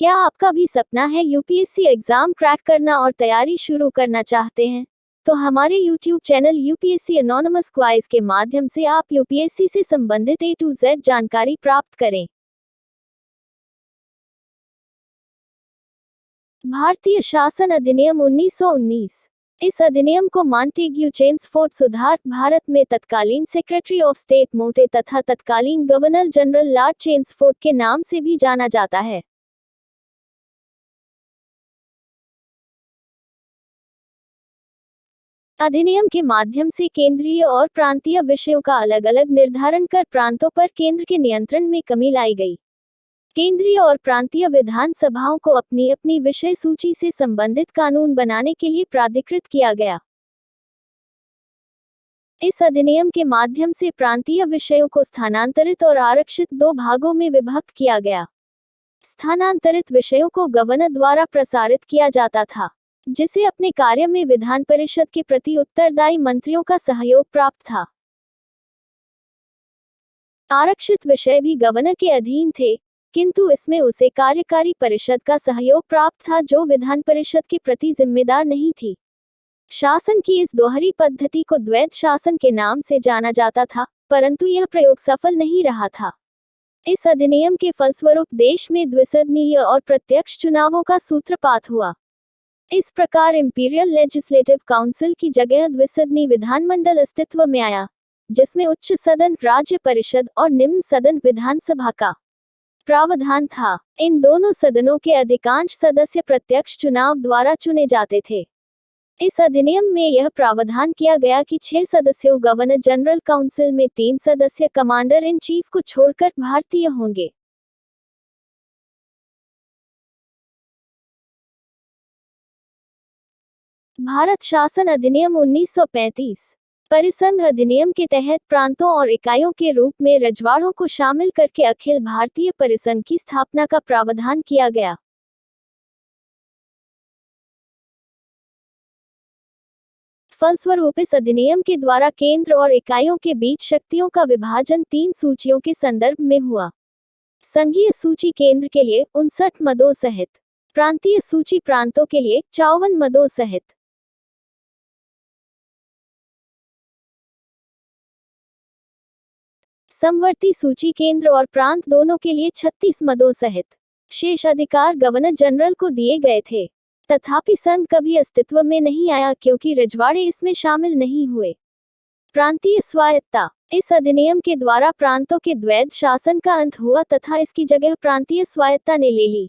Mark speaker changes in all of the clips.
Speaker 1: क्या आपका भी सपना है यूपीएससी एग्जाम क्रैक करना और तैयारी शुरू करना चाहते हैं? तो हमारे यूट्यूब चैनल यूपीएससी एनोनिमस क्वाइज के माध्यम से आप यूपीएससी से संबंधित A to Z जानकारी प्राप्त करें। भारतीय शासन अधिनियम 1919। इस अधिनियम को मॉन्टेग्यू चेम्सफोर्ड सुधार भारत में तत्कालीन सेक्रेटरी ऑफ स्टेट मोटे तथा तत्कालीन गवर्नर जनरल लॉर्ड चेम्सफोर्ड के नाम से भी जाना जाता है। अधिनियम के माध्यम से केंद्रीय और प्रांतीय विषयों का अलग अलग निर्धारण कर प्रांतों पर केंद्र के नियंत्रण में कमी लाई गई। केंद्रीय और प्रांतीय विधानसभाओं को अपनी अपनी विषय सूची से संबंधित कानून बनाने के लिए प्राधिकृत किया गया। इस अधिनियम के माध्यम से प्रांतीय विषयों को स्थानांतरित और आरक्षित दो भागों में विभक्त किया गया। स्थानांतरित विषयों को गवर्नर द्वारा प्रसारित किया जाता था, जिसे अपने कार्य में विधान परिषद के प्रति उत्तरदायी मंत्रियों का सहयोग प्राप्त था। आरक्षित विषय भी गवर्नर के अधीन थे, किंतु इसमें उसे कार्यकारी परिषद का सहयोग प्राप्त था जो विधान परिषद के प्रति जिम्मेदार नहीं थी। शासन की इस दोहरी पद्धति को द्वैध शासन के नाम से जाना जाता था, परंतु यह प्रयोग सफल नहीं रहा था। इस अधिनियम के फलस्वरूप देश में द्विसदनीय और प्रत्यक्ष चुनावों का सूत्रपात हुआ। इस प्रकार इंपीरियल लेजिस्लेटिव काउंसिल की जगह द्विसदनी विधानमंडल अस्तित्व में आया, जिसमें उच्च सदन राज्य परिषद और निम्न सदन विधानसभा का प्रावधान था। इन दोनों सदनों के अधिकांश सदस्य प्रत्यक्ष चुनाव द्वारा चुने जाते थे। इस अधिनियम में यह प्रावधान किया गया कि 6 सदस्यों गवर्नर जनरल काउंसिल में 3 सदस्य कमांडर इन चीफ को छोड़कर भारतीय होंगे। भारत शासन अधिनियम 1935। परिसंघ अधिनियम के तहत प्रांतों और इकाइयों के रूप में रजवाड़ों को शामिल करके अखिल भारतीय परिसंघ की स्थापना का प्रावधान किया गया। फलस्वरूप इस अधिनियम के द्वारा केंद्र और इकाइयों के बीच शक्तियों का विभाजन 3 सूचियों के संदर्भ में हुआ। संघीय सूची केंद्र के लिए 59 मदों सहित, प्रांतीय सूची प्रांतों के लिए 54 मदों सहित। समवर्ती सूची केंद्र और प्रांत दोनों के लिए 36 मदों सहित। शेष अधिकार गवर्नर जनरल को दिए गए थे। तथापि संघ कभी अस्तित्व में नहीं आया क्योंकि रजवाड़े इसमें शामिल नहीं हुए। प्रांतीय स्वायत्तता। इस अधिनियम के द्वारा प्रांतों के द्वैध शासन का अंत हुआ तथा इसकी जगह प्रांतीय स्वायत्तता ने ले ली।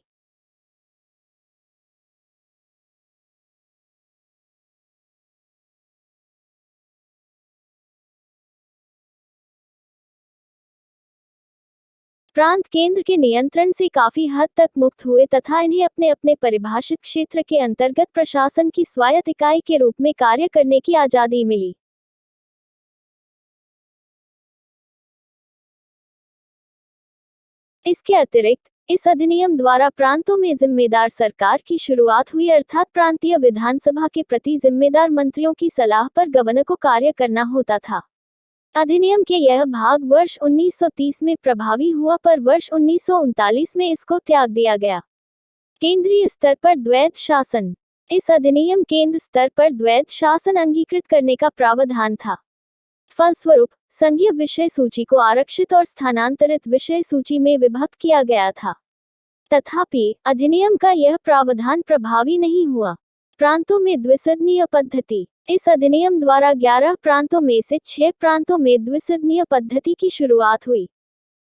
Speaker 1: प्रांत केंद्र के नियंत्रण से काफी हद तक मुक्त हुए तथा इन्हें अपने अपने परिभाषित क्षेत्र के अंतर्गत प्रशासन की स्वायत्त इकाई के रूप में कार्य करने की आजादी मिली। इसके अतिरिक्त इस अधिनियम द्वारा प्रांतों में जिम्मेदार सरकार की शुरुआत हुई, अर्थात प्रांतीय विधानसभा के प्रति जिम्मेदार मंत्रियों की सलाह पर गवर्नर को कार्य करना होता था। अधिनियम के यह भाग वर्ष 1930 में प्रभावी हुआ, पर वर्ष 1939 में इसको त्याग दिया गया। केंद्रीय स्तर पर द्वैध शासन। इस अधिनियम केंद्र स्तर पर द्वैध शासन अंगीकृत करने का प्रावधान था। फलस्वरूप संघीय विषय सूची को आरक्षित और स्थानांतरित विषय सूची में विभक्त किया गया था। तथापि अधिनियम का यह प्रावधान प्रभावी नहीं हुआ। प्रांतों में द्विसदनीय पद्धति। इस अधिनियम द्वारा 11 प्रांतों में से 6 प्रांतों में द्विसदनीय पद्धति की शुरुआत हुई।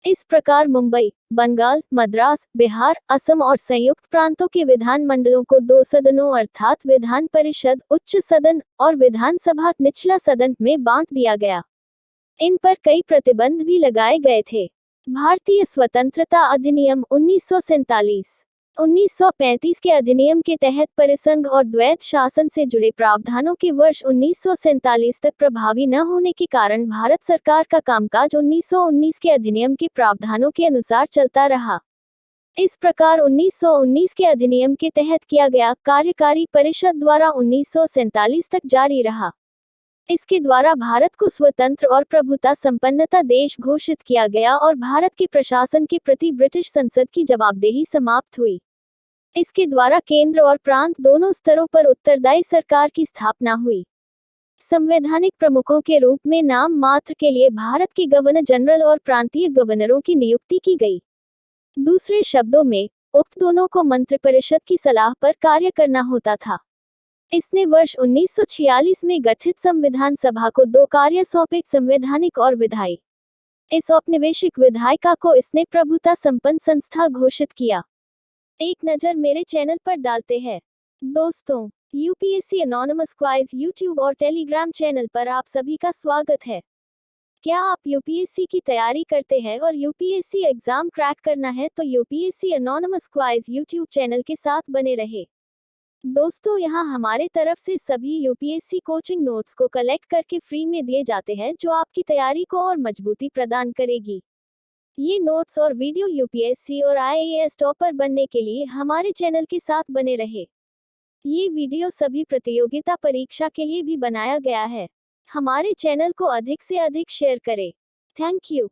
Speaker 1: इस प्रकार मुंबई, बंगाल, मद्रास, बिहार, असम और संयुक्त प्रांतों के विधानमंडलों को 2 सदनों अर्थात विधान परिषद उच्च सदन और विधानसभा निचला सदन में बांट दिया गया। इन पर कई प्रतिबंध भी लगाए गए थे। भारतीय स्वतंत्रता अधिनियम 1947। 1935 के अधिनियम के तहत परिसंघ और द्वैध शासन से जुड़े प्रावधानों के वर्ष 1947 तक प्रभावी न होने के कारण भारत सरकार का कामकाज 1919 के अधिनियम के प्रावधानों के अनुसार चलता रहा। इस प्रकार 1919 के अधिनियम के तहत किया गया कार्यकारी परिषद द्वारा 1947 तक जारी रहा। इसके द्वारा भारत को स्वतंत्र और प्रभुता संपन्नता देश घोषित किया गया और भारत के प्रशासन के प्रति ब्रिटिश संसद की जवाबदेही समाप्त हुई। इसके द्वारा केंद्र और प्रांत दोनों स्तरों पर उत्तरदायी सरकार की स्थापना हुई। संवैधानिक प्रमुखों के रूप में नाम मात्र के लिए भारत के गवर्नर जनरल और प्रांतीय गवर्नरों की नियुक्ति की गई। दूसरे शब्दों में, उक्त दोनों को मंत्रिपरिषद की सलाह पर कार्य करना होता था। इसने वर्ष 1946 में गठित संविधान सभा को दो कार्य सौंपे, संवैधानिक और विधायी। इस औपनिवेशिक विधायिका को इसने प्रभुता संपन्न संस्था घोषित किया। एक नज़र मेरे चैनल पर डालते हैं। दोस्तों, यूपीएससी एनोनिमस क्वाइज यूट्यूब और टेलीग्राम चैनल पर आप सभी का स्वागत है। क्या आप यूपीएससी की तैयारी करते हैं और यूपीएससी एग्जाम क्रैक करना है तो यूपीएससी एनोनिमस क्वाइज यूट्यूब चैनल के साथ बने रहे। दोस्तों, यहाँ हमारे तरफ से सभी यूपीएससी कोचिंग नोट्स को कलेक्ट करके फ्री में दिए जाते हैं जो आपकी तैयारी को और मजबूती प्रदान करेगी। ये नोट्स और वीडियो यूपीएससी और आईएएस टॉपर बनने के लिए हमारे चैनल के साथ बने रहे। ये वीडियो सभी प्रतियोगिता परीक्षा के लिए भी बनाया गया है। हमारे चैनल को अधिक से अधिक शेयर करें। Thank you.